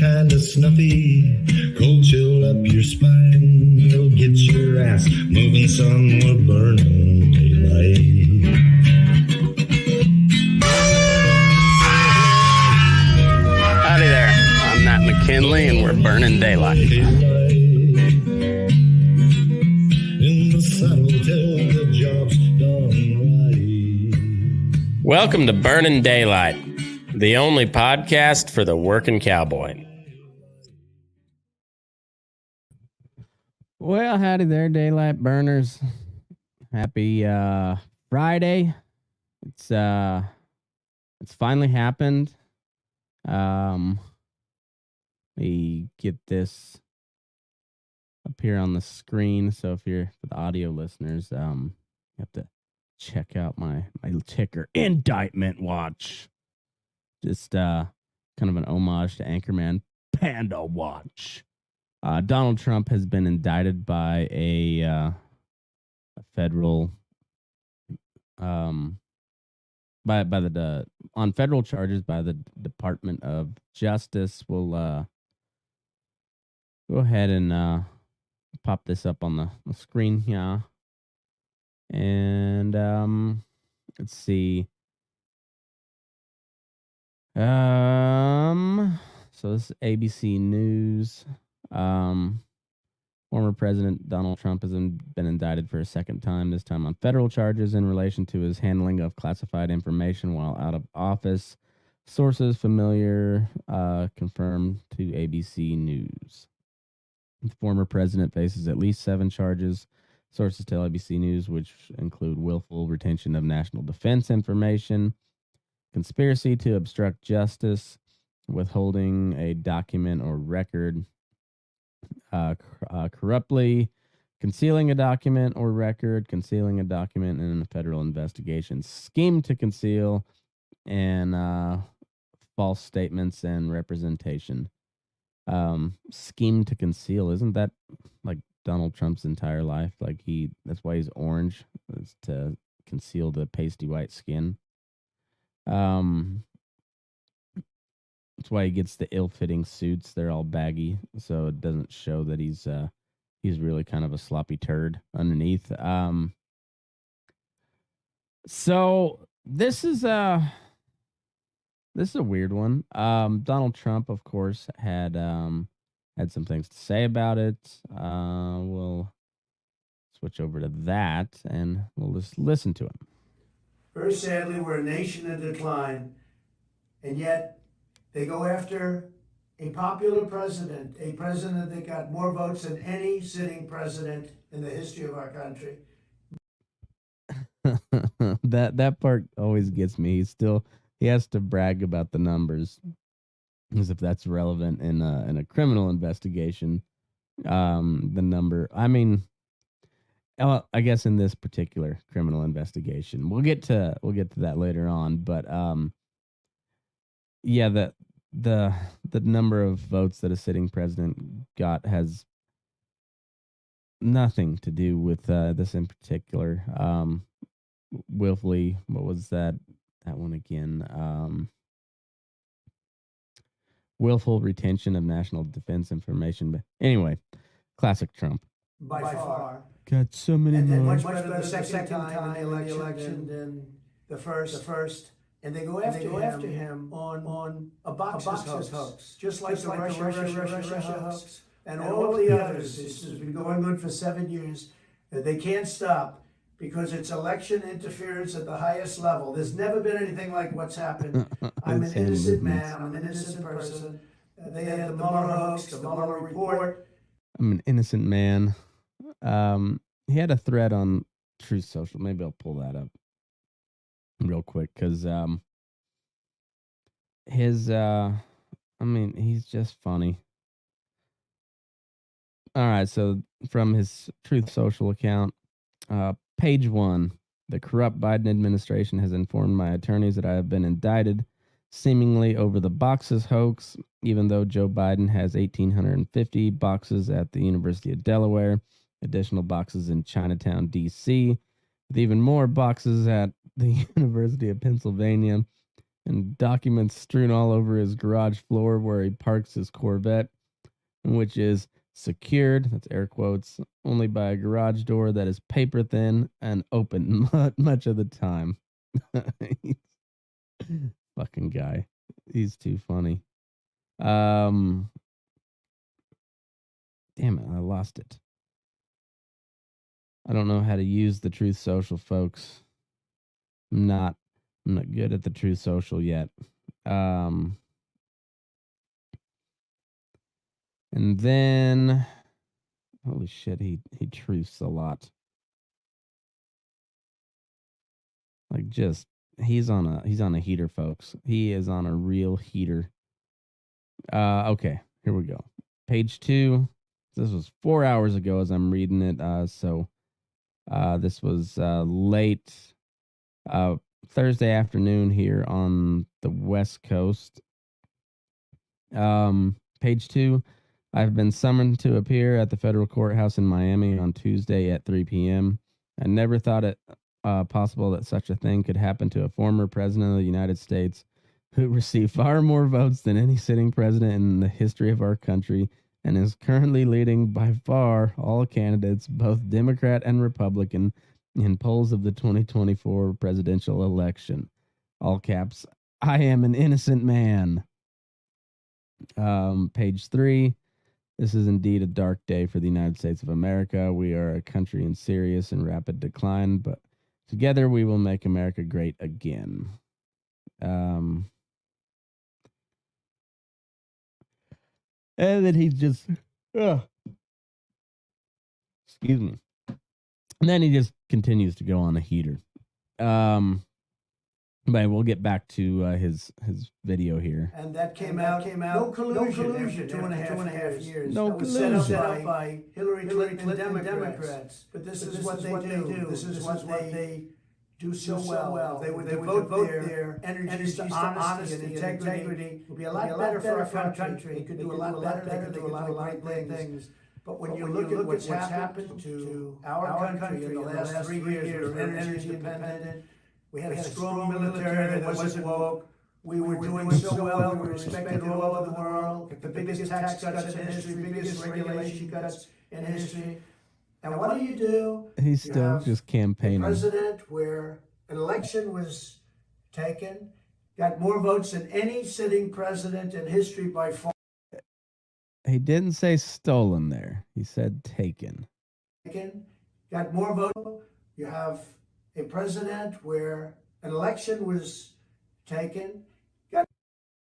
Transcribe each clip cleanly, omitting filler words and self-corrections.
kinda snuffy, cold chill up your spine. You'll get your ass moving, son. We're burning daylight. Howdy there. I'm Matt McKinley, and we're burning daylight. In the saddle till the job's done right. Welcome to Burning Daylight, the only podcast for the working cowboy. Well, howdy there, daylight burners. Happy Friday. It's finally happened. We get this up here on the screen. So if you're for the audio listeners, you have to check out my ticker indictment watch. Just kind of an homage to Anchorman Panda Watch. Donald Trump has been indicted by a federal on federal charges by the Department of Justice. We'll go ahead and pop this up on the screen here. And let's see. So this is ABC News. Former President Donald Trump has been indicted for a second time, this time on federal charges in relation to his handling of classified information while out of office. Sources familiar confirmed to ABC News. The former president faces at least 7 charges. Sources tell ABC News, which include willful retention of national defense information, conspiracy to obstruct justice, withholding a document or record, corruptly concealing a document or record, concealing a document in a federal investigation, scheme to conceal, and false statements and representation. Scheme to conceal, isn't that like Donald Trump's entire life? Like that's why he's orange, is to conceal the pasty white skin. That's why he gets the ill-fitting suits. They're all baggy, so it doesn't show that he's really kind of a sloppy turd underneath. So this is a weird one. Donald Trump, of course, had some things to say about it. We'll switch over to that, and we'll just listen to him. Very sadly, we're a nation in decline, and yet they go after a popular president, a president that got more votes than any sitting president in the history of our country. That part always gets me. He has to brag about the numbers as if that's relevant in a criminal investigation. The number, I mean, I guess in this particular criminal investigation, we'll get to that later on. But yeah, the number of votes that a sitting president got has nothing to do with this in particular. Willfully, what was that one again? Willful retention of national defense information. But anyway, classic Trump. By far. Got so many And then more. much better the second time in the election than the first. And they go after him on a boxes hoax. Just like the Russia hoax. And all the others. This has been going on for 7 years. They can't stop because it's election interference at the highest level. There's never been anything like what's happened. I'm an innocent man. I'm an innocent person. They had the Mueller hoax, the Mueller report. I'm an innocent man. He had a thread on Truth Social. Maybe I'll pull that up real quick because he's just funny. All right, so from his Truth Social account, page 1, the corrupt Biden administration has informed my attorneys that I have been indicted seemingly over the boxes hoax, even though Joe Biden has 1,850 boxes at the University of Delaware, additional boxes in Chinatown, D.C., with even more boxes at the University of Pennsylvania, and documents strewn all over his garage floor where he parks his Corvette, which is secured, that's air quotes, only by a garage door that is paper thin and open much of the time. Fucking guy. He's too funny. Damn it, I lost it. I don't know how to use the Truth Social, folks. I'm not good at the Truth Social yet. And then holy shit, he truths a lot. Like just he's on a heater, folks. He is on a real heater. Okay, here we go. Page 2. This was 4 hours ago as I'm reading it. So this was late Thursday afternoon here on the West Coast. Page 2. I've been summoned to appear at the federal courthouse in Miami on Tuesday at 3 p.m. I never thought it possible that such a thing could happen to a former president of the United States who received far more votes than any sitting president in the history of our country and is currently leading by far all candidates, both Democrat and Republican, in polls of the 2024 presidential election. All caps, I am an innocent man. Page 3. This is indeed a dark day for the United States of America. We are a country in serious and rapid decline, but together we will make America great again. And then he just, excuse me. And then he just continues to go on a heater. But we'll get back to his video here. And that came out. No collusion. Two and a half years. No That was collusion. set up by Hillary Clinton and Democrats. But this is what they do. This is what they do so well. They would devote their energies to honesty and integrity. It would be a lot better for our country. They could do a lot better. They could do a lot of great things. But when you look at what's happened to our country in the last 3 years, we're energy independent. We had a strong military that wasn't woke. We were doing so well. We were respected all over the world. The biggest tax cuts in history, biggest regulation cuts in history. And what do? He's still just campaigning. President where an election was taken, got more votes than any sitting president in history by far. He didn't say stolen there. He said taken. Got more votes. You have a president where an election was taken.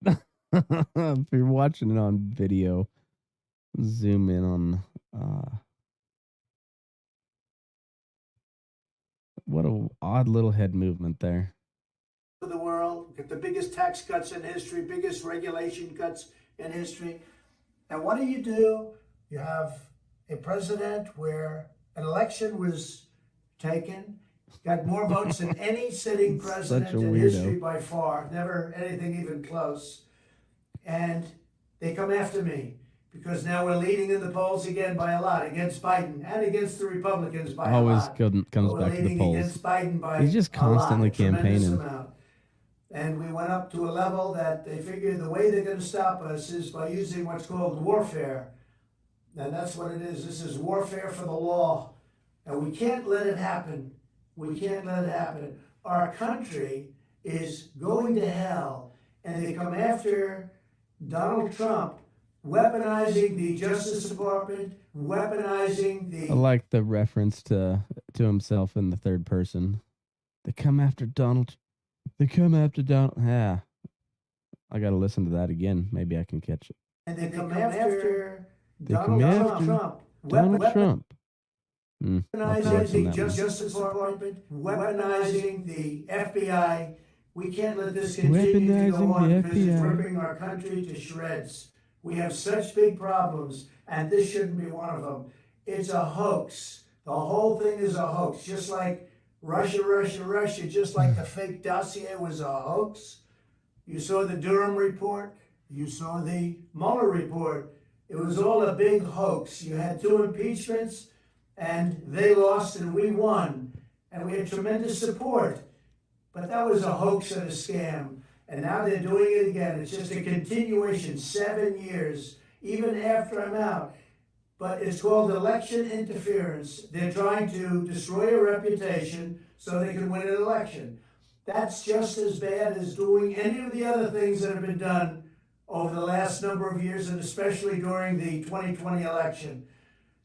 If you're watching it on video, zoom in on what a odd little head movement there. The world, get the biggest tax cuts in history, biggest regulation cuts in history. And what do? You have a president where an election was taken, got more votes than any sitting president in history by far, never anything even close. And they come after me because now we're leading in the polls again by a lot against Biden and against the Republicans by a lot. Always comes back to the polls. Against Biden by He's just constantly campaigning. And we went up to a level that they figured the way they're going to stop us is by using what's called warfare. And that's what it is. This is warfare for the law. And we can't let it happen. We can't let it happen. Our country is going to hell. And they come after Donald Trump, weaponizing the Justice Department, weaponizing the... I like the reference to himself in the third person. They come after Donald. They come after Donald. Yeah. I got to listen to that again. Maybe I can catch it. And they come after Donald Trump. Weaponizing the Justice Department, weaponizing the FBI. We can't let this continue to go on because it's ripping our country to shreds. We have such big problems, and this shouldn't be one of them. It's a hoax. The whole thing is a hoax, just like Russia, just like the fake dossier was a hoax. You saw the Durham report. You saw the Mueller report. It was all a big hoax. You had 2 impeachments, and they lost and we won. And we had tremendous support. But that was a hoax and a scam. And now they're doing it again. It's just a continuation, 7 years, even after I'm out. But it's called election interference. They're trying to destroy a reputation so they can win an election. That's just as bad as doing any of the other things that have been done over the last number of years, and especially during the 2020 election.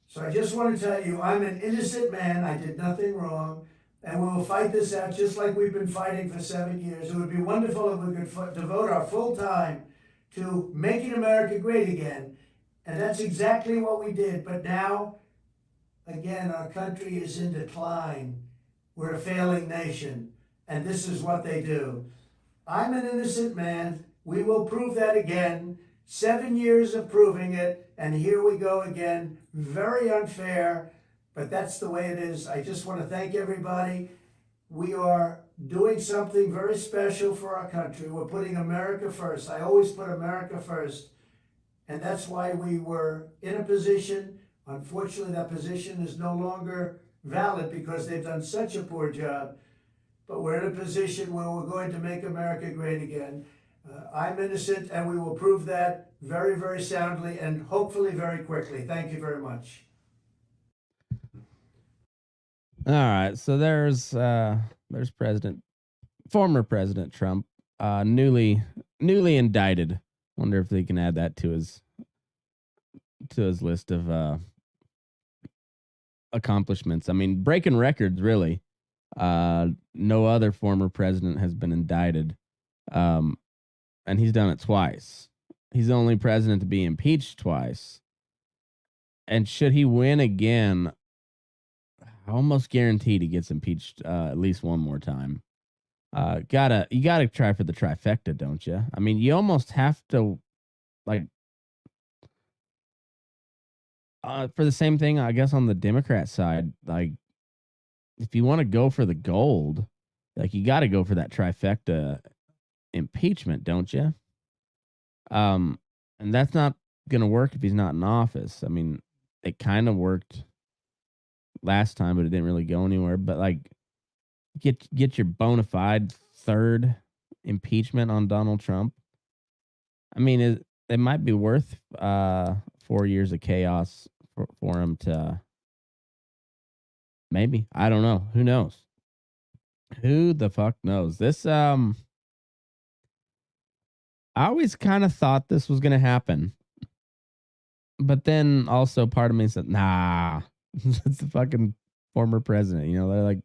So I just want to tell you, I'm an innocent man. I did nothing wrong. And we will fight this out just like we've been fighting for 7 years. It would be wonderful if we could devote our full time to making America great again. And that's exactly what we did. But now, again, our country is in decline. We're a failing nation. And this is what they do. I'm an innocent man. We will prove that again. 7 years of proving it. And here we go again. Very unfair. But that's the way it is. I just want to thank everybody. We are doing something very special for our country. We're putting America first. I always put America first. And that's why we were in a position. Unfortunately, that position is no longer valid because they've done such a poor job. But we're in a position where we're going to make America great again. I'm innocent, and we will prove that very, very soundly and hopefully very quickly. Thank you very much. All right, so there's former President Trump, newly indicted. Wonder if they can add that to his list of accomplishments. I mean, breaking records, really. No other former president has been indicted, and he's done it twice. He's the only president to be impeached twice. And should he win again, almost guaranteed he gets impeached at least one more time. You gotta try for the trifecta, don't you? I mean, you almost have to, like, for the same thing, I guess, on the Democrat side. Like, if you want to go for the gold, like, you got to go for that trifecta impeachment, don't you? And that's not gonna work if he's not in office. I mean, it kind of worked last time, but it didn't really go anywhere. But, like, get your bona fide third impeachment on Donald Trump. I mean, it might be worth 4 years of chaos for him to. Maybe. I don't know. Who knows? Who the fuck knows? This I always kind of thought this was gonna happen. But then also part of me said, nah, it's the fucking former president. You know, they're like,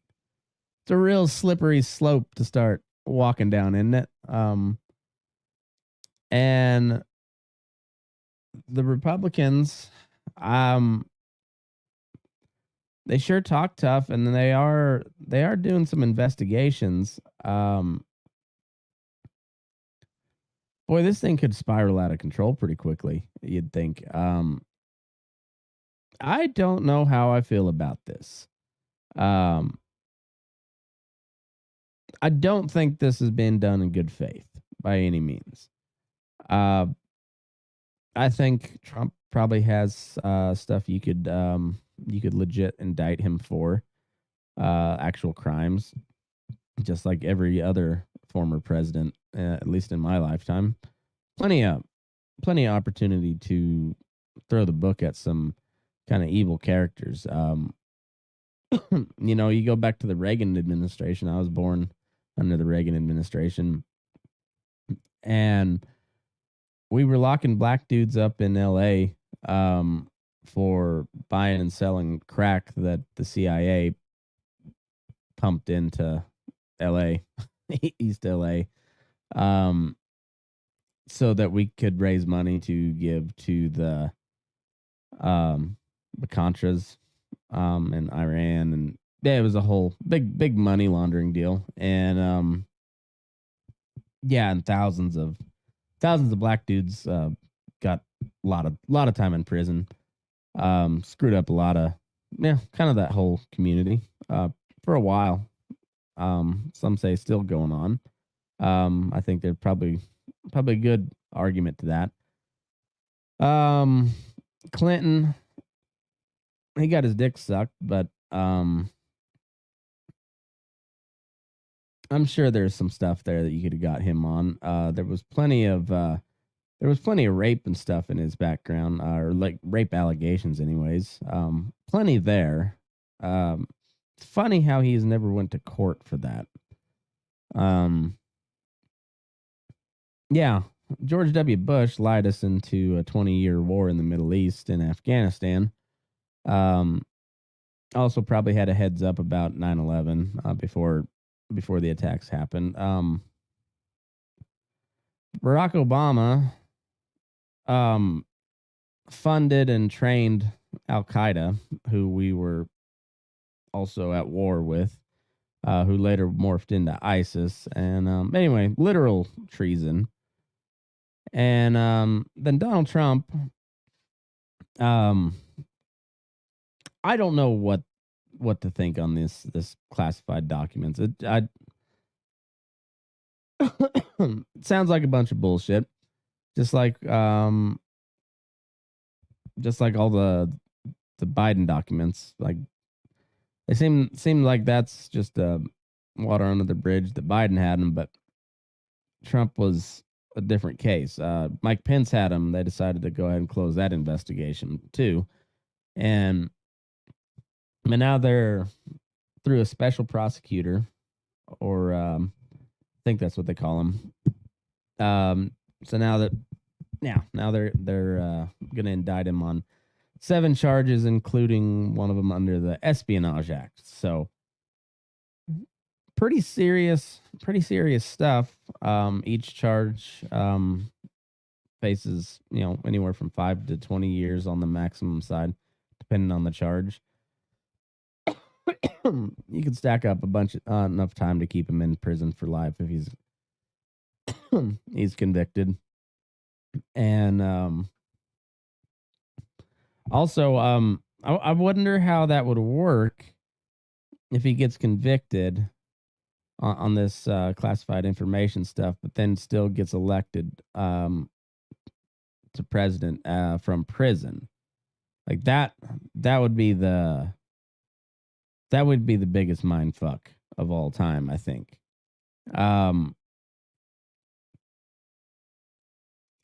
it's a real slippery slope to start walking down, isn't it? And the Republicans, they sure talk tough, and they are doing some investigations. Boy, this thing could spiral out of control pretty quickly, you'd think. I don't know how I feel about this. I don't think this has been done in good faith by any means. I think Trump probably has stuff you could legit indict him for, actual crimes, just like every other former president, at least in my lifetime. Plenty of opportunity to throw the book at some kind of evil characters. You know, you go back to the Reagan administration. I was born under the Reagan administration, and we were locking black dudes up in L.A. For buying and selling crack that the CIA pumped into L.A., East L.A., so that we could raise money to give to the Contras in Iran, and yeah, it was a whole big money laundering deal, and yeah, and thousands of black dudes got a lot of time in prison. Screwed up a lot of, kind of that whole community for a while. Some say still going on. I think there's probably a good argument to that. Clinton, he got his dick sucked, but I'm sure there's some stuff there that you could have got him on. There was plenty of rape and stuff in his background, or like rape allegations, anyways. Plenty there. It's funny how he's never went to court for that. Yeah, George W. Bush lied us into a 20-year war in the Middle East and Afghanistan. Also probably had a heads up about 9/11 before the attacks happened. Barack Obama funded and trained Al Qaeda, who we were also at war with, who later morphed into ISIS. And anyway, literal treason. And then Donald Trump, I don't know what to think on this classified documents. It sounds like a bunch of bullshit. Just like all the Biden documents, like they seem like that's just water under the bridge that Biden had them, but Trump was a different case. Mike Pence had them. They decided to go ahead and close that investigation too, but now they're through a special prosecutor, or I think that's what they call them. So now they're going to indict him on 7 charges, including one of them under the Espionage Act. So pretty serious stuff. Each charge faces, anywhere from 5 to 20 years on the maximum side, depending on the charge. You could stack up a bunch enough time to keep him in prison for life if he's convicted. And also, I wonder how that would work if he gets convicted on this classified information stuff, but then still gets elected to president from prison. Like that would be the biggest mind fuck of all time, I think.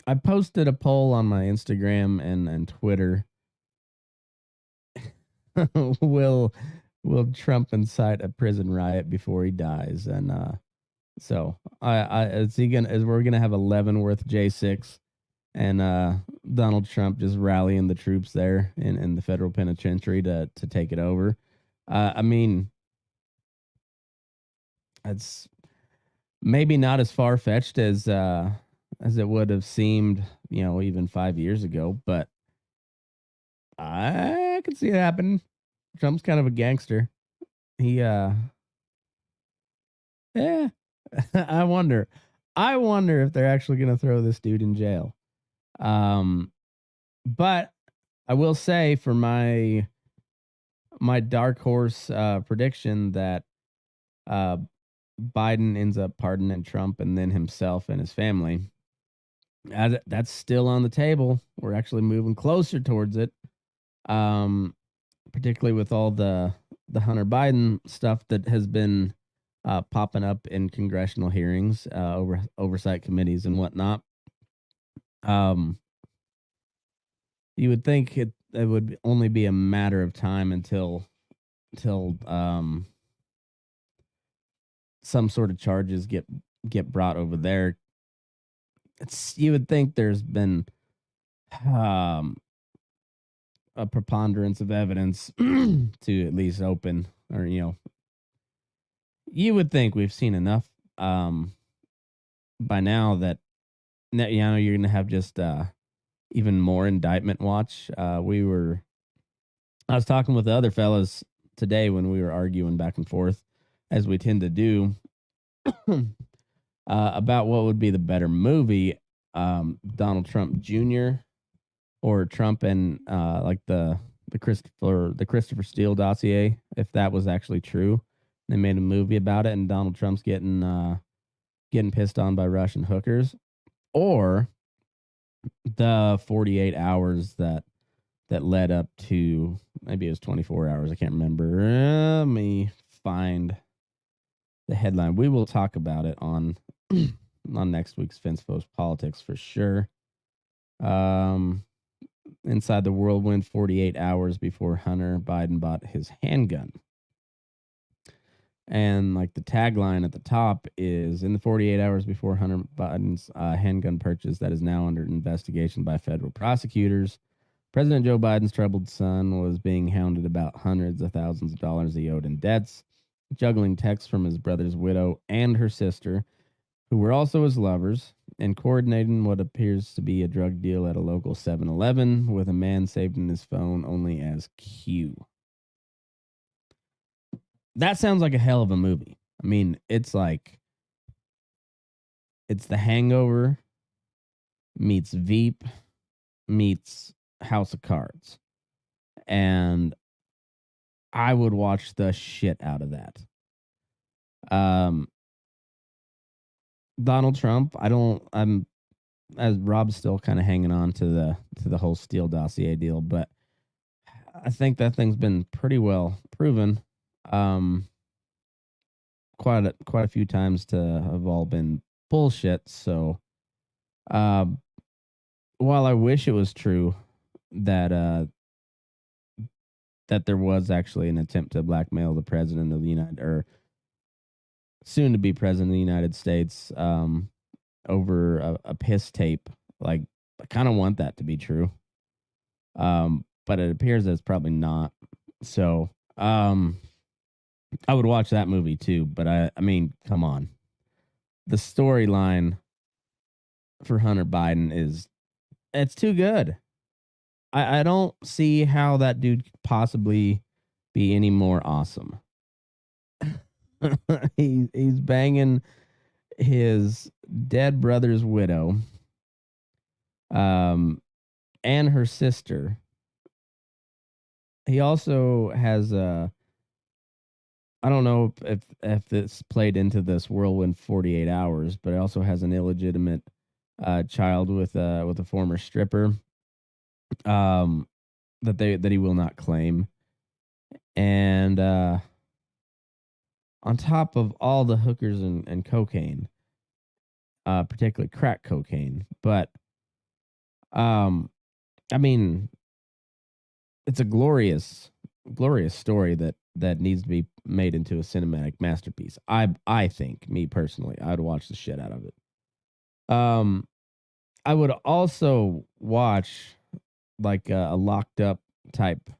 I posted a poll on my Instagram and Twitter. Will Trump incite a prison riot before he dies? And so we're gonna have a Leavenworth J6 and Donald Trump just rallying the troops there in the federal penitentiary to take it over. I mean, it's maybe not as far fetched as it would have seemed, even 5 years ago, but I could see it happening. Trump's kind of a gangster. He yeah. I wonder if they're actually going to throw this dude in jail. But I will say, for my dark horse prediction, that Biden ends up pardoning Trump and then himself and his family, that's still on the table. We're actually moving closer towards it. Particularly with all the Hunter Biden stuff that has been popping up in congressional hearings, oversight committees and whatnot. You would think it would only be a matter of time until some sort of charges get brought over there. You would think there's been a preponderance of evidence to at least open, or you would think we've seen enough by now that you're gonna have just even more indictment watch. I was talking with the other fellas today when we were arguing back and forth, as we tend to do, about what would be the better movie, Donald Trump Jr. or Trump and like the Christopher Steele dossier, if that was actually true. They made a movie about it, and Donald Trump's getting pissed on by Russian hookers, or the 48 hours that led up to, maybe it was 24 hours, I can't remember. Let me find the headline. We will talk about it on next week's Fence Post Politics for sure. Inside the whirlwind, 48 hours before Hunter Biden bought his handgun. And like the tagline at the top is, in the 48 hours before Hunter Biden's handgun purchase that is now under investigation by federal prosecutors, President Joe Biden's troubled son was being hounded about hundreds of thousands of dollars he owed in debts, juggling texts from his brother's widow and her sister, who were also his lovers, and coordinating what appears to be a drug deal at a local 7-Eleven with a man saved in his phone only as Q. That sounds like a hell of a movie. I mean, it's like, it's The Hangover meets Veep meets House of Cards. And I would watch the shit out of that. Donald Trump, I'm as Rob's still kind of hanging on to the whole Steele dossier deal, but I think that thing's been pretty well proven. Quite a few times to have all been bullshit. So, while I wish it was true that that there was actually an attempt to blackmail the president of the soon to be president of the United States, over a piss tape, like, I kind of want that to be true. But it appears that it's probably not. So, I would watch that movie too, but I mean, come on. The storyline for Hunter Biden it's too good. I don't see how that dude could possibly be any more awesome. He's banging his dead brother's widow, and her sister. He also has I don't know if this played into this whirlwind 48 hours, but it also has an illegitimate child with a former stripper, that he will not claim. And on top of all the hookers and cocaine, particularly crack cocaine, but I mean, it's a glorious story that needs to be made into a cinematic masterpiece. I think, me personally, I'd watch the shit out of it. I would also watch like a locked up type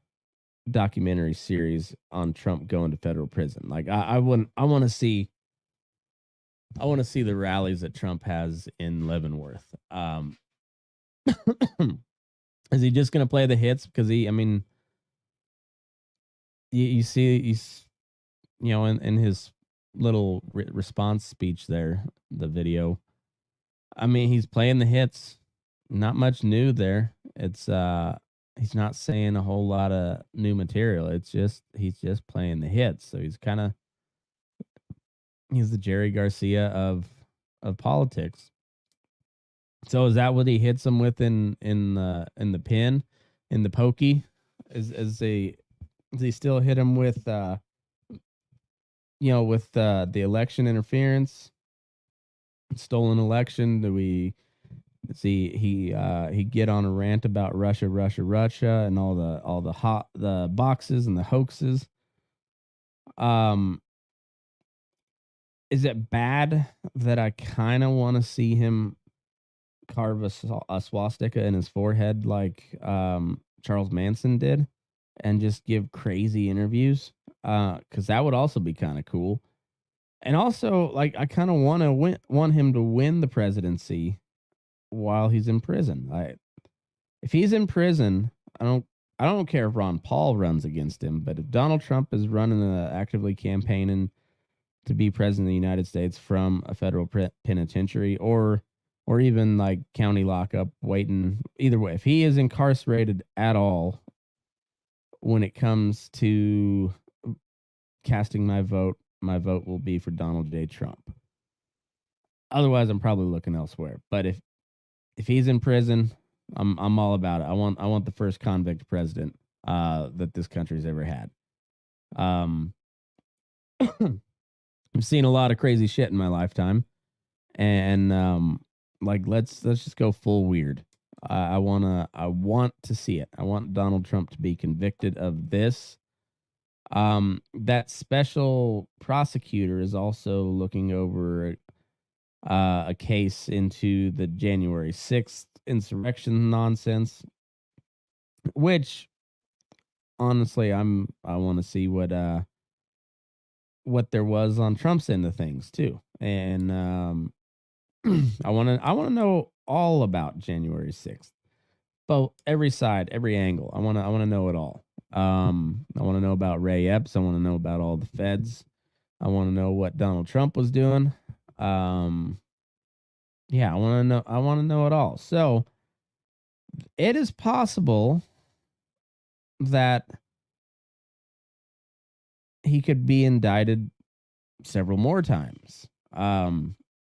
documentary series on Trump going to federal prison. Like, I want to see the rallies that Trump has in Leavenworth. Is he just going to play the hits? Because you see, in his little response speech there, the video, I mean, he's playing the hits. Not much new there. It's he's not saying a whole lot of new material. It's just he's just playing the hits. So he's the Jerry Garcia of politics. So is that what he hits them with in the pin, in the pokey? Does he still hit him with the election interference, stolen election? He get on a rant about Russia, and all the boxes and the hoaxes? Is it bad that I kind of want to see him carve a swastika in his forehead like Charles Manson did, and just give crazy interviews? Because that would also be kind of cool. And also, like, I kind of want him to win the presidency while he's in prison. If he's in prison, I don't care if Ron Paul runs against him, but if Donald Trump is running actively campaigning to be president of the United States from a federal penitentiary or even like county lockup waiting, either way, if he is incarcerated at all, when it comes to casting my vote will be for Donald J. Trump. Otherwise, I'm probably looking elsewhere. But if he's in prison, I'm all about it. I want the first convict president that this country's ever had. I've seen a lot of crazy shit in my lifetime, and let's just go full weird. I want to see it. I want Donald Trump to be convicted of this. That special prosecutor is also looking over a case into the January 6th insurrection nonsense, which honestly I want to see what there was on Trump's end of things too. And I want to know all about January 6th. Both every side, every angle. I want to know it all. I want to know about Ray Epps. I want to know about all the feds. I want to know what Donald Trump was doing. Yeah, I want to know it all. So, it is possible that he could be indicted several more times.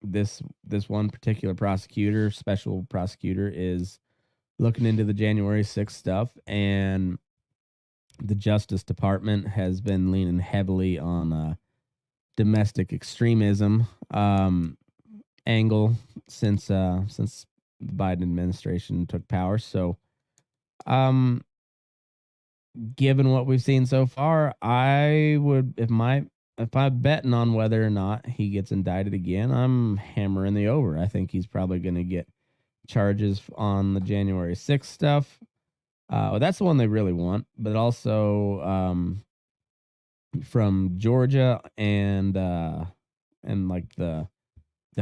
This one particular prosecutor, special prosecutor, is looking into the January 6th stuff, and the Justice Department has been leaning heavily on domestic extremism angle since the Biden administration took power. So, given what we've seen so far, I would, if I'm betting on whether or not he gets indicted again, I'm hammering the over. I think he's probably going to get charges on the January 6th stuff. That's the one they really want, but also from Georgia and like the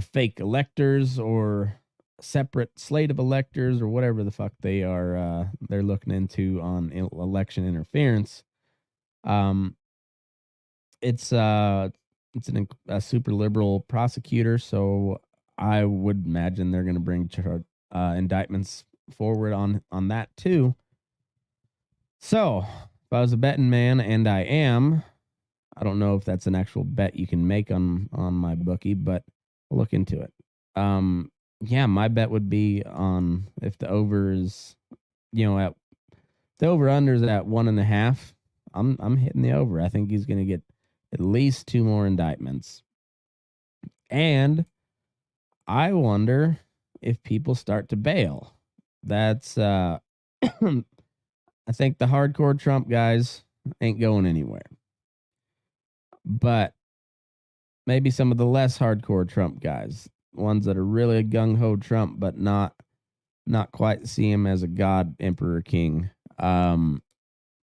fake electors or separate slate of electors or whatever the fuck they are they're looking into on election interference. It's a super liberal prosecutor, so I would imagine they're going to bring indictments forward on that too. So, if I was a betting man, and I am, I don't know if that's an actual bet you can make on my bookie, but I'll look into it. Yeah, my bet would be on if the over is, at the over under is at 1.5. I'm hitting the over. I think he's going to get at least 2 more indictments. And I wonder if people start to bail. That's I think the hardcore Trump guys ain't going anywhere. But maybe some of the less hardcore Trump guys, ones that are really gung-ho Trump, but not quite see him as a god, emperor, king.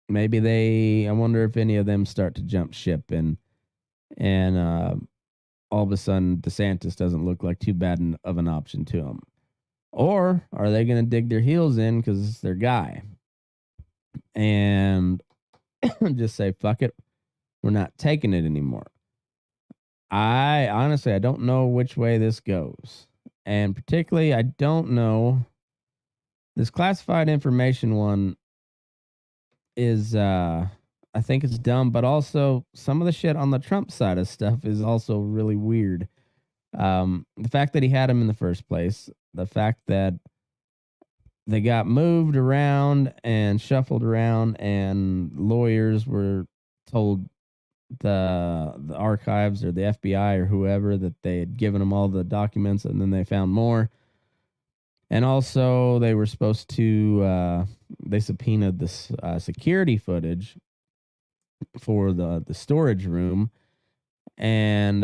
Maybe I wonder if any of them start to jump ship and all of a sudden DeSantis doesn't look like too bad of an option to them. Or are they going to dig their heels in because it's their guy and just say, fuck it, we're not taking it anymore? I honestly don't know which way this goes. And particularly, I don't know. This classified information one is, I think it's dumb, but also some of the shit on the Trump side of stuff is also really weird. The fact that he had him in the first place, the fact that they got moved around and shuffled around, and lawyers were told the archives or the FBI or whoever that they had given them all the documents, and then they found more. And also they were supposed to they subpoenaed this security footage for the storage room. And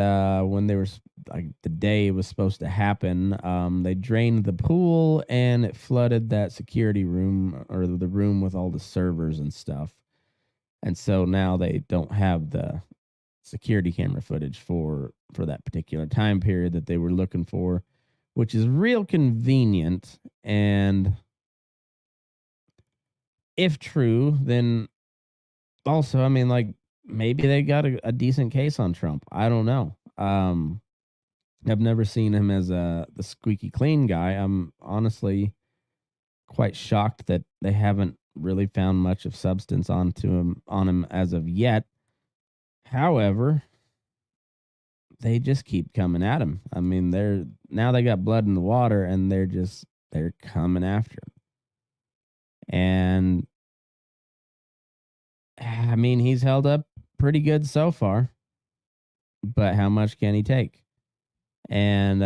when they were the day it was supposed to happen, they drained the pool and it flooded that security room, or the room with all the servers and stuff. And so now they don't have the security camera footage for that particular time period that they were looking for, which is real convenient. And if true, then also, I mean, like, maybe they got a decent case on Trump. I don't know. I've never seen him as the squeaky clean guy. I'm honestly quite shocked that they haven't really found much of substance on him as of yet. However, they just keep coming at him. I mean, they got blood in the water, and they're coming after him. And I mean, he's held up pretty good so far. but how much can he take? And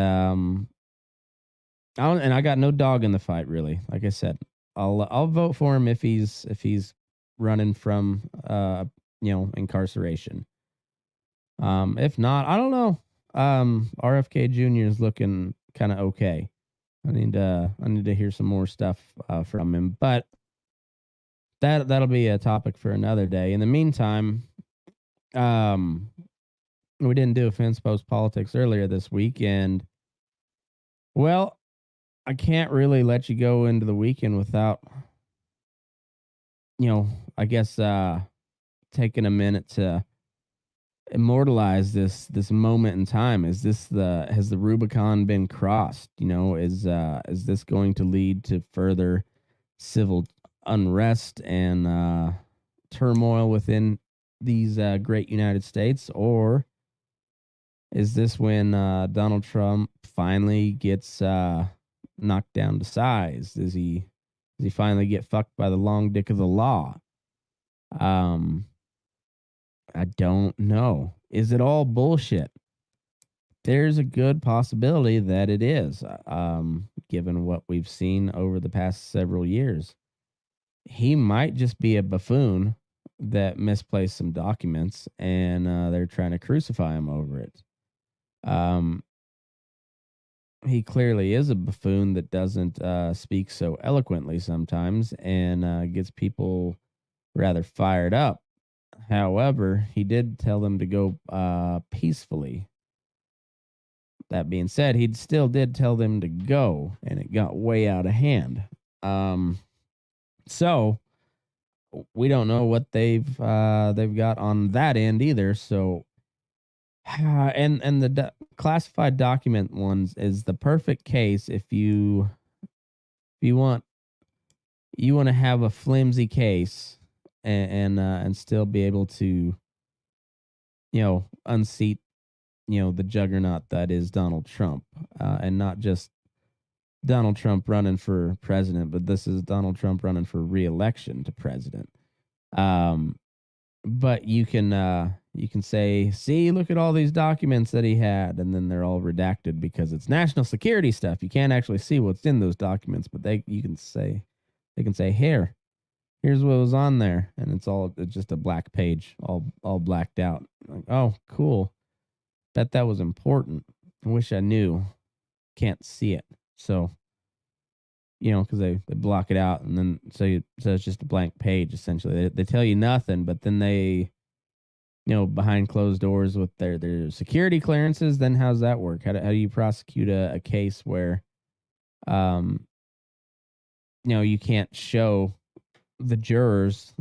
I got no dog in the fight, really. Like I said, I'll vote for him if he's running from incarceration. If not, I don't know. RFK Jr. is looking kind of okay. I need to hear some more stuff from him, but that'll be a topic for another day. In the meantime, we didn't do a fence post politics earlier this week, and well, I can't really let you go into the weekend without, I guess taking a minute to immortalize this moment in time. Has the Rubicon been crossed? Is this going to lead to further civil unrest and turmoil within these great United States, or is this when Donald Trump finally gets knocked down to size? Does he finally get fucked by the long dick of the law? I don't know. Is it all bullshit? There's a good possibility that it is, given what we've seen over the past several years. He might just be a buffoon that misplaced some documents, and they're trying to crucify him over it. He clearly is a buffoon that doesn't speak so eloquently sometimes, and gets people rather fired up. However, he did tell them to go peacefully. That being said, he still did tell them to go, and it got way out of hand. So we don't know what they've got on that end either. So, and the classified document ones is the perfect case if you want to have a flimsy case and still be able to unseat the juggernaut that is Donald Trump, and not just Donald Trump running for president, but this is Donald Trump running for re-election to president. But you can say, see, look at all these documents that he had, and then they're all redacted because it's national security stuff. You can't actually see what's in those documents, but they can say here's what was on there, and it's just a black page, all blacked out. Like, oh, cool. Bet that was important. I wish I knew. Can't see it. So, because they block it out, and then so it's just a blank page essentially. They tell you nothing, but then they, behind closed doors with their security clearances. Then how's that work? How do you prosecute a case where, you can't show the jurors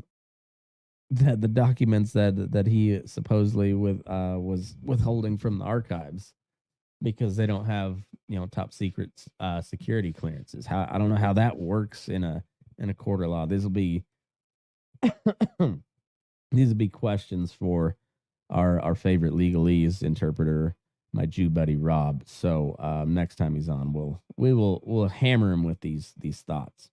that the documents that he supposedly was withholding from the archives because they don't have top secret security clearances? I don't know how that works in a court of law. These will be questions for our favorite legalese interpreter, my Jew buddy Rob. So next time he's on, we'll hammer him with these thoughts.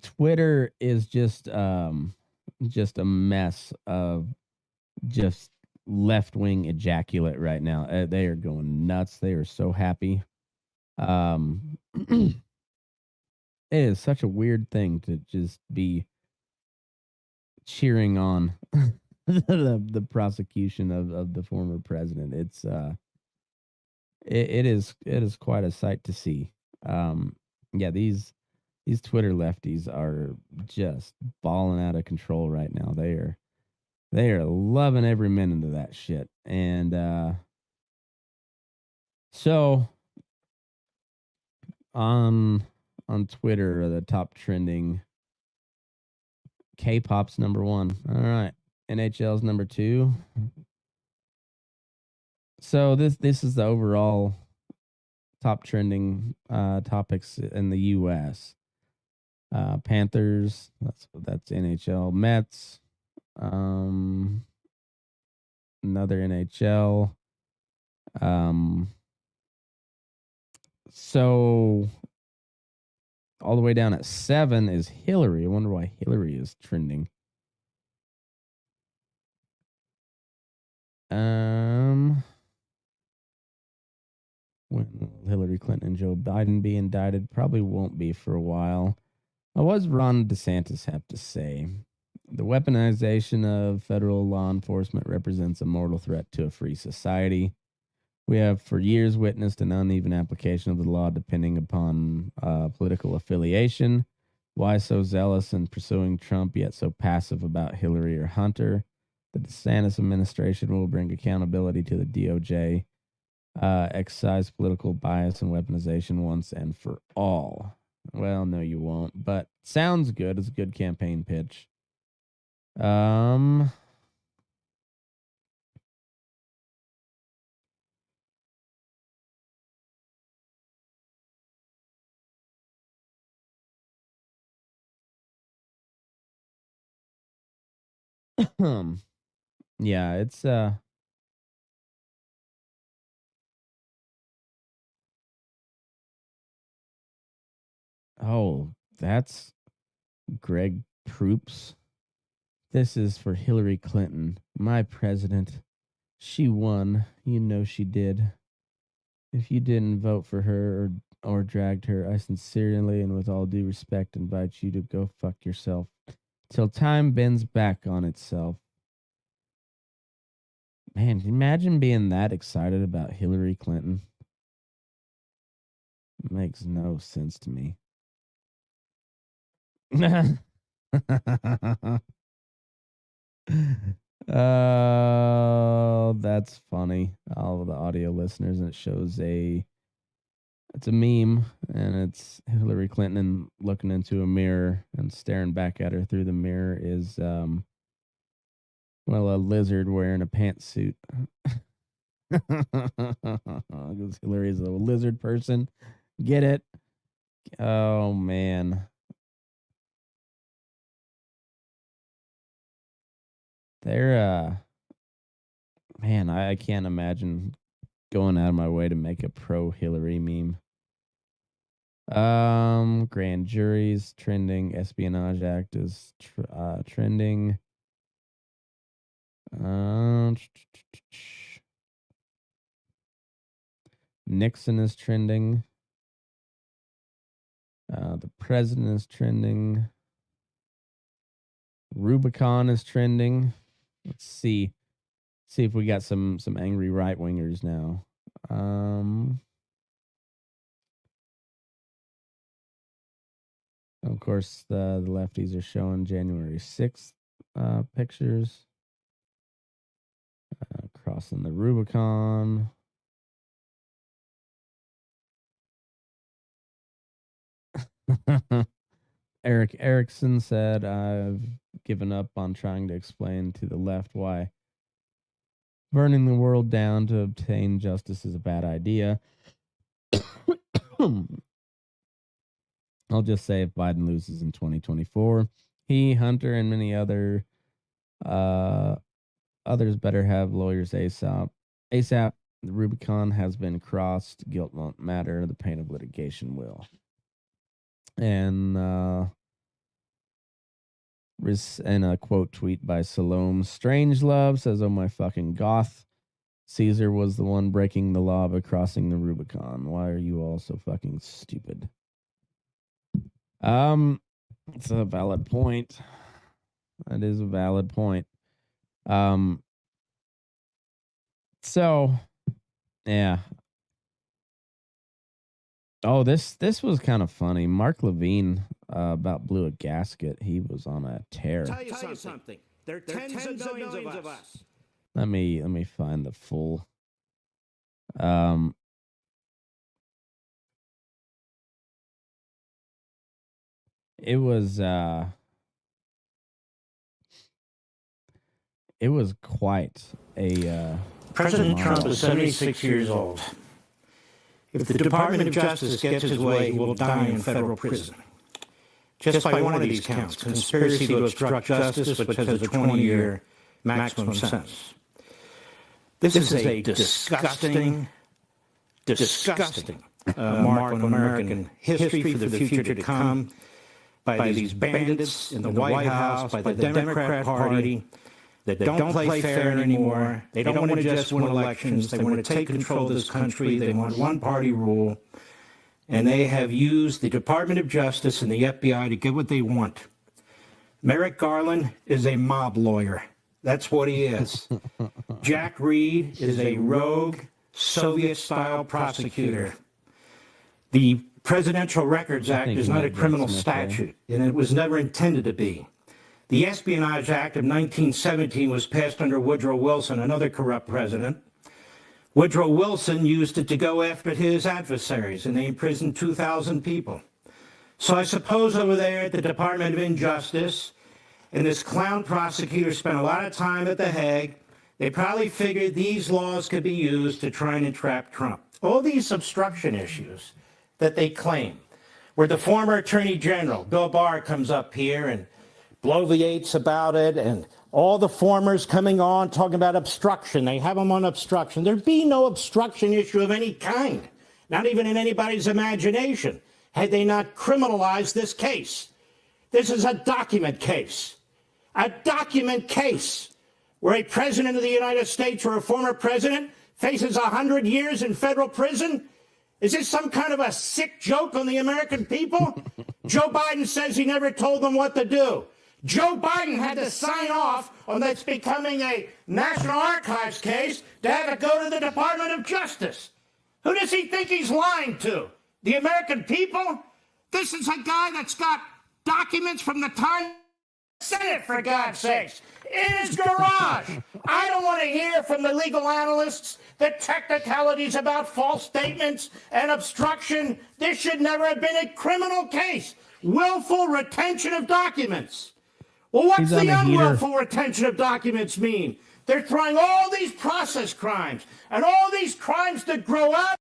Twitter is just a mess of just left-wing ejaculate right now. They are going nuts. They are so happy. It is such a weird thing to just be cheering on the prosecution of the former president. It's it is quite a sight to see. Yeah, these Twitter lefties are just balling out of control right now. They are loving every minute of that shit. And so on Twitter, the top trending, K-pop's number 1. All right. NHL's number 2. So this is the overall top trending topics in the US. Panthers, that's NHL. Mets, another NHL. So All the way down at 7 is Hillary. I wonder why Hillary is trending. When will Hillary Clinton and Joe Biden be indicted? Probably won't be for a while. What does Ron DeSantis have to say? The weaponization of federal law enforcement represents a mortal threat to a free society. We have for years witnessed an uneven application of the law depending upon political affiliation. Why so zealous in pursuing Trump, yet so passive about Hillary or Hunter? The DeSantis administration will bring accountability to the DOJ, excise political bias and weaponization once and for all. Well, no, you won't, but sounds good. It's a good campaign pitch. Yeah, it's oh, that's Greg Proops. This is for Hillary Clinton, my president. She won. You know she did. If you didn't vote for her or dragged her, I sincerely and with all due respect invite you to go fuck yourself till time bends back on itself. Man, can you imagine being that excited about Hillary Clinton? It makes no sense to me. Oh, that's funny. All of the audio listeners, and it shows it's a meme, and it's Hillary Clinton looking into a mirror and staring back at her through the mirror is a lizard wearing a pantsuit. Because Hillary is a lizard person. Get it? Oh man. They're man, I can't imagine going out of my way to make a pro Hillary meme. Grand juries trending, Espionage Act is trending. Nixon is trending. The president is trending. Rubicon is trending. Let's see if we got some angry right wingers now. Of course, the lefties are showing January 6th pictures. Crossing the Rubicon. Eric Erickson said, I've given up on trying to explain to the left why burning the world down to obtain justice is a bad idea. I'll just say if Biden loses in 2024, he, Hunter, and many others better have lawyers ASAP. The Rubicon has been crossed. Guilt won't matter. The pain of litigation will. And in a quote tweet by Salome Strangelove says, "Oh my fucking goth. Caesar was the one breaking the law by crossing the Rubicon. Why are you all so fucking stupid?" It's a valid point. That is a valid point. So yeah. Oh, this was kind of funny. Mark Levine about blew a gasket. He was on a tear. Tell you something. There are tens of millions of us. Let me find the full. It was quite a. President Trump is 76 years old. If the Department of Justice gets his way, he will die in federal prison. Just by one of these counts, conspiracy to obstruct justice, which has a 20-year maximum sentence. This is a disgusting mark on American history for the future to come by these bandits in the White House, by the Democrat Party that don't play fair anymore. They don't want to just win elections. They want to take control of this country. They want one-party rule. And they have used the Department of Justice and the FBI to get what they want. Merrick Garland is a mob lawyer. That's what he is. Jack Reed is a rogue Soviet-style prosecutor. The Presidential Records Act is not a criminal statute, and it was never intended to be. The Espionage Act of 1917 was passed under Woodrow Wilson, another corrupt president. Woodrow Wilson used it to go after his adversaries, and they imprisoned 2,000 people. So I suppose over there at the Department of Injustice, and this clown prosecutor spent a lot of time at The Hague, they probably figured these laws could be used to try and entrap Trump. All these obstruction issues that they claim, where the former Attorney General, Bill Barr, comes up here and bloviates about it, and all the formers coming on talking about obstruction. They have them on obstruction. There'd be no obstruction issue of any kind, not even in anybody's imagination, had they not criminalized this case. This is a document case. A document case where a president of the United States or a former president faces 100 years in federal prison. Is this some kind of a sick joke on the American people? Joe Biden says he never told them what to do. Joe Biden had to sign off on this becoming a National Archives case to have it go to the Department of Justice. Who does he think he's lying to? The American people? This is a guy that's got documents from the time Senate, for God's sakes, in his garage. I don't want to hear from the legal analysts the technicalities about false statements and obstruction. This should never have been a criminal case. Willful retention of documents. Well, what's the unwillful retention of documents mean? They're throwing all these process crimes and all these crimes to grow up.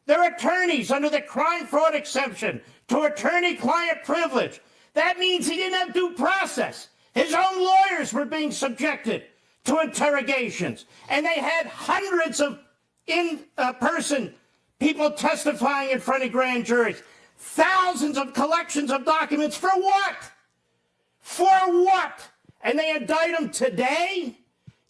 They're attorneys under the crime fraud exception to attorney-client privilege. That means he didn't have due process. His own lawyers were being subjected to interrogations, and they had hundreds of in-person people testifying in front of grand juries. Thousands of collections of documents for what? For what? And they indict him today?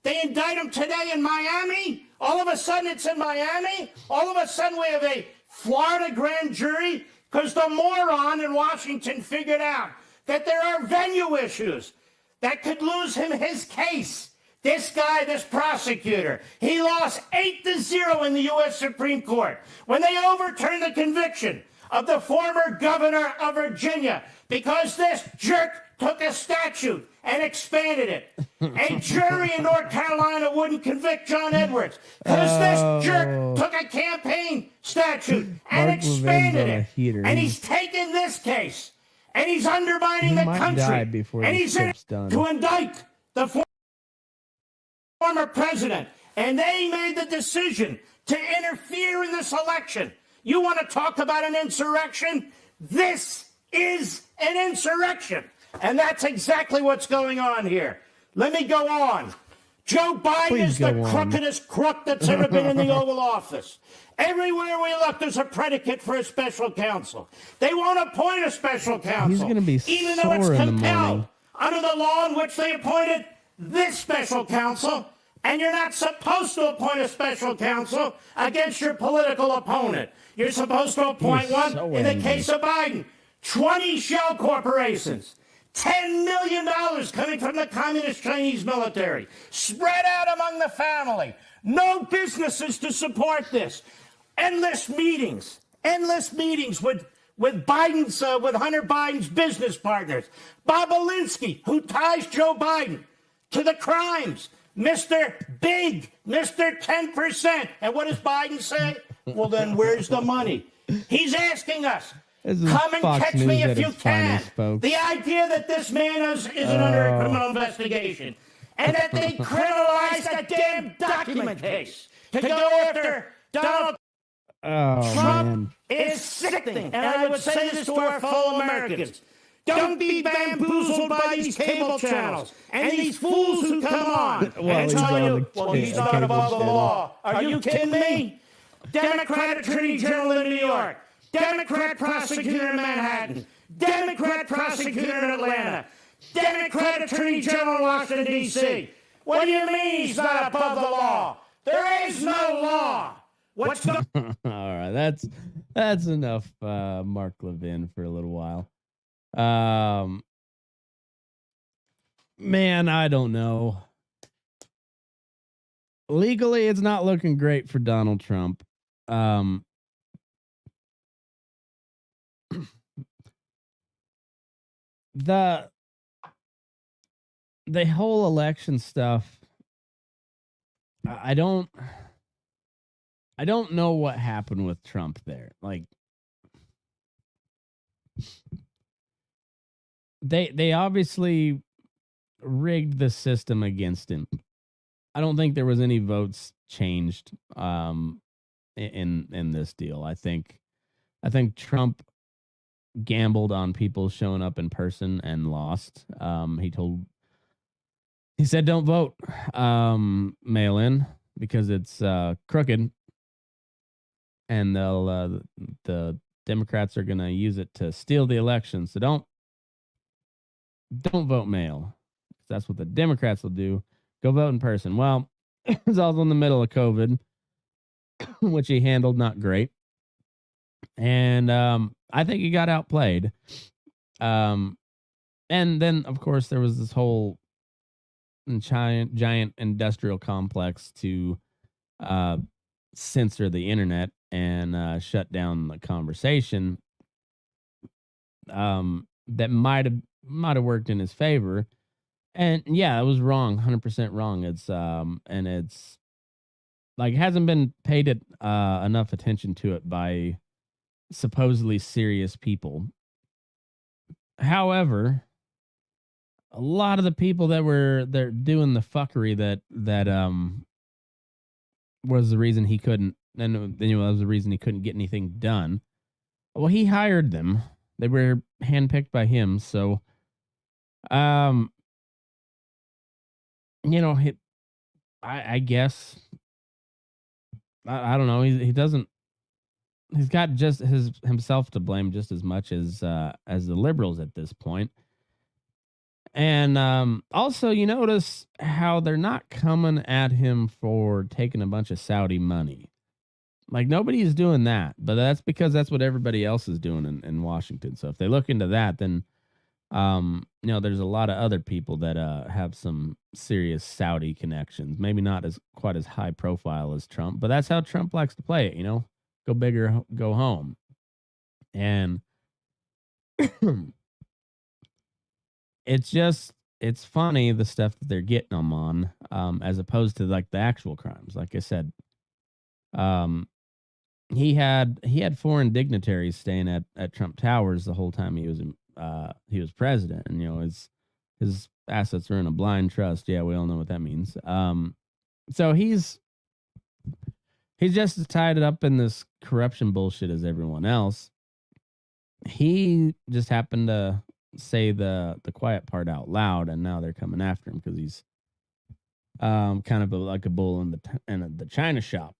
They indict him today in Miami? All of a sudden it's in Miami? All of a sudden we have a Florida grand jury? Because the moron in Washington figured out that there are venue issues that could lose him his case. This guy, this prosecutor, he lost 8-0 in the U.S. Supreme Court when they overturned the conviction of the former governor of Virginia because this jerk took a statute and expanded it. A jury in North Carolina wouldn't convict John Edwards because this jerk took a campaign statute and expanded it. And he's taken this case and he's undermining the country. And he's in to indict the former president. And they made the decision to interfere in this election. You want to talk about an insurrection? This is an insurrection. And that's exactly what's going on here. Let me go on. Joe Biden is the crookedest crook that's ever been in the Oval Office. Everywhere we look, there's a predicate for a special counsel. They won't appoint a special counsel. He's going to be even though it's compelled under the law in which they appointed this special counsel. And you're not supposed to appoint a special counsel against your political opponent. You're supposed to appoint one in the case of Biden. 20 shell corporations. $10 million coming from the communist Chinese military, spread out among the family. No businesses to support this. Endless meetings with Biden's, with Hunter Biden's business partners. Bob Alinsky, who ties Joe Biden to the crimes. Mr. Big, Mr. 10%. And what does Biden say? Well, then where's the money? He's asking us. Come and catch me if you can. The idea that this man isn't under a criminal investigation and that they criminalized a damn document case to go after Donald Trump is sickening. And I would say this to our fellow Americans. Don't be bamboozled by these cable channels and these fools who come on and tell you, well, he's not above the law. Are you kidding me? Democrat Attorney General in New York. Democrat prosecutor in Manhattan. Democrat prosecutor in Atlanta. Democrat Attorney General in Washington, D.C. What do you mean he's not above the law? There is no law. What's going All right, that's enough, Mark Levin, for a little while. Man, I don't know. Legally, it's not looking great for Donald Trump. The whole election stuff, I don't know what happened with Trump there. Like, they obviously rigged the system against him. I don't think there was any votes changed in this deal. I think Trump gambled on people showing up in person and lost. He said don't vote mail in because it's crooked, and the Democrats are going to use it to steal the election. So don't vote mail. That's what the Democrats will do. Go vote in person. Well, it was also in the middle of COVID, which he handled not great. And I think he got outplayed. And then, of course, there was this whole giant industrial complex to censor the internet and shut down the conversation. That might have worked in his favor. And yeah, it was wrong, 100% wrong. It's and it's like hasn't been paid enough attention to it by supposedly serious people. However, a lot of the people they're doing the fuckery that was the reason he couldn't, and that was the reason he couldn't get anything done. Well, he hired them. They were handpicked by him, so I guess I don't know. He doesn't. He's got just himself to blame just as much as the liberals at this point. And also, you notice how they're not coming at him for taking a bunch of Saudi money. Like, nobody's doing that, but that's because that's what everybody else is doing in Washington. So if they look into that, then there's a lot of other people that have some serious Saudi connections. Maybe not quite as high profile as Trump, but that's how Trump likes to play it. Go big or go home. And it's funny the stuff that they're getting them on, as opposed to like the actual crimes. Like I said, he had foreign dignitaries staying at Trump Towers the whole time he was president, and his assets are in a blind trust. Yeah, we all know what that means. So he's just as tied up in this corruption bullshit as everyone else. He just happened to say the quiet part out loud, and now they're coming after him because he's kind of like a bull in the china shop.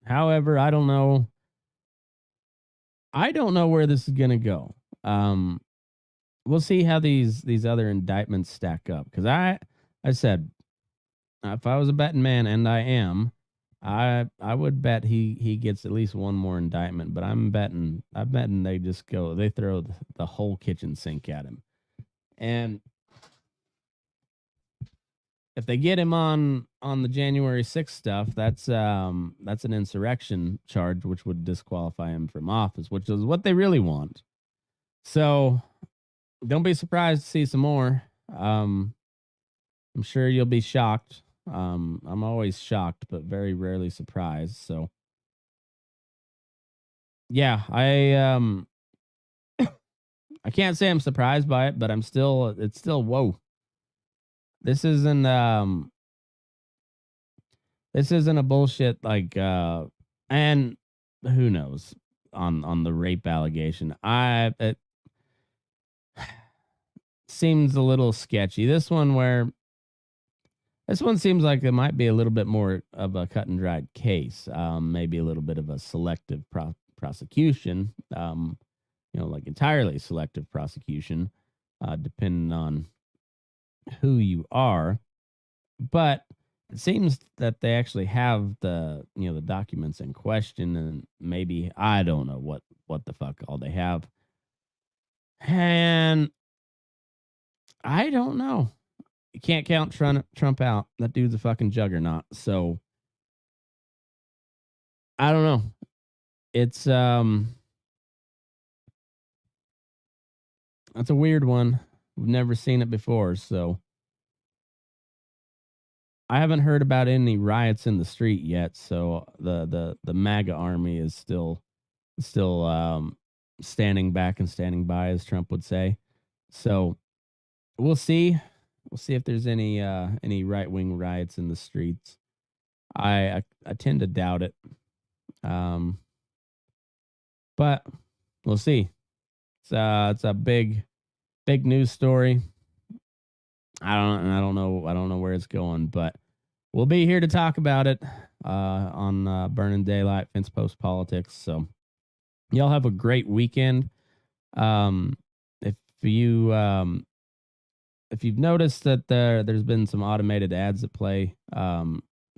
However, I don't know where this is gonna go. We'll see how these other indictments stack up, because I said, if I was a betting man, and I am, I would bet he gets at least one more indictment. But I'm betting they throw the whole kitchen sink at him. And if they get him on the January 6th stuff, that's an insurrection charge, which would disqualify him from office, which is what they really want. So don't be surprised to see some more. I'm sure you'll be shocked. I'm always shocked, but very rarely surprised. So yeah, I can't say I'm surprised by it, but it's still whoa. This isn't a bullshit like and who knows on the rape allegation. It seems a little sketchy. This one where This one seems like it might be a little bit more of a cut and dried case, maybe a little bit of a selective prosecution, like entirely selective prosecution, depending on who you are. But it seems that they actually have the documents in question, and maybe I don't know what the fuck all they have. And I don't know. You can't count Trump out. That dude's a fucking juggernaut. So I don't know. It's that's a weird one. We've never seen it before, so I haven't heard about any riots in the street yet. So the MAGA army is still standing back and standing by, as Trump would say. So we'll see. We'll see if there's any right-wing riots in the streets. I tend to doubt it. But we'll see. It's a big news story. I don't know where it's going, but we'll be here to talk about it on Burnin Daylight, Fence Post Politics. So y'all have a great weekend. If you've noticed that there's been some automated ads that play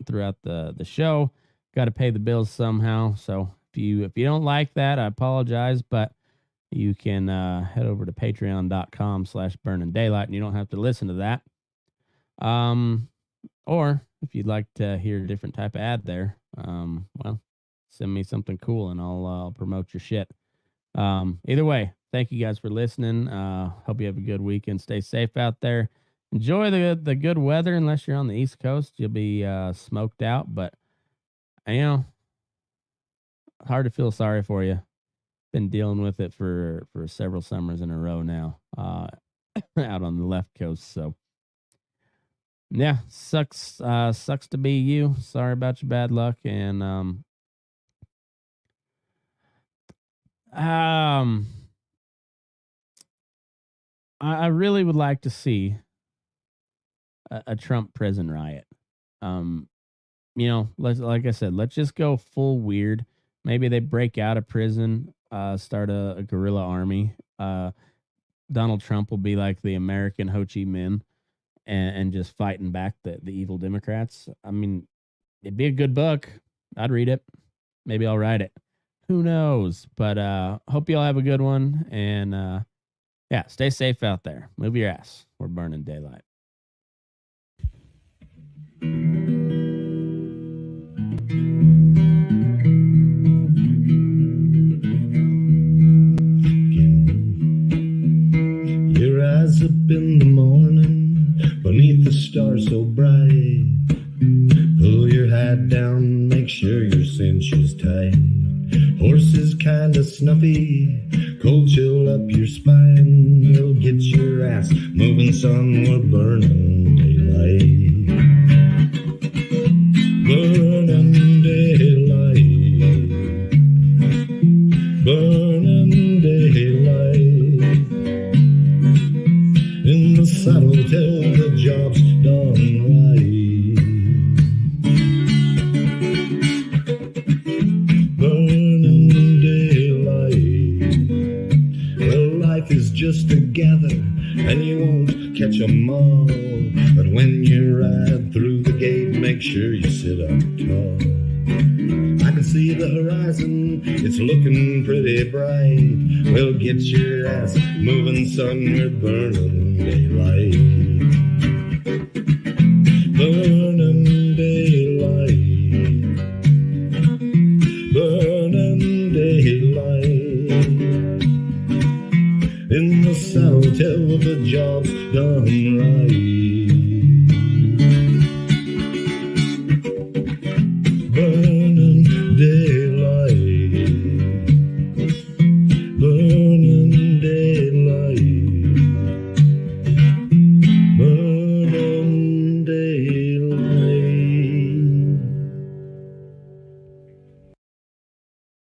throughout the show, got to pay the bills somehow. So if you don't like that, I apologize, but you can head over to patreon.com/burninDaylight and you don't have to listen to that. Or if you'd like to hear a different type of ad there, well, send me something cool and I'll promote your shit. Either way, thank you guys for listening. Hope you have a good weekend. Stay safe out there. Enjoy the good weather. Unless you're on the East Coast, you'll be smoked out. But hard to feel sorry for you. Been dealing with it for several summers in a row now. Out on the left coast. So yeah, sucks to be you. Sorry about your bad luck. And I really would like to see a Trump prison riot. Like I said, let's just go full weird. Maybe they break out of prison, start a guerrilla army. Donald Trump will be like the American Ho Chi Minh and just fighting back the evil Democrats. I mean, it'd be a good book. I'd read it. Maybe I'll write it. Who knows? But hope you all have a good one. And stay safe out there. Move your ass. We're burning daylight. You rise up in the morning beneath the stars so bright. Pull your hat down, make sure your cinch is tight. Horses kinda snuffy, cold chill up your spine. We'll get your ass moving, son, we're burning daylight. Burning daylight. Burning daylight. In the saddle till the job's done right. Just together, and you won't catch 'em all. But when you ride through the gate, make sure you sit up tall. I can see the horizon, it's looking pretty bright. We'll get your ass moving, son, we're burning daylight.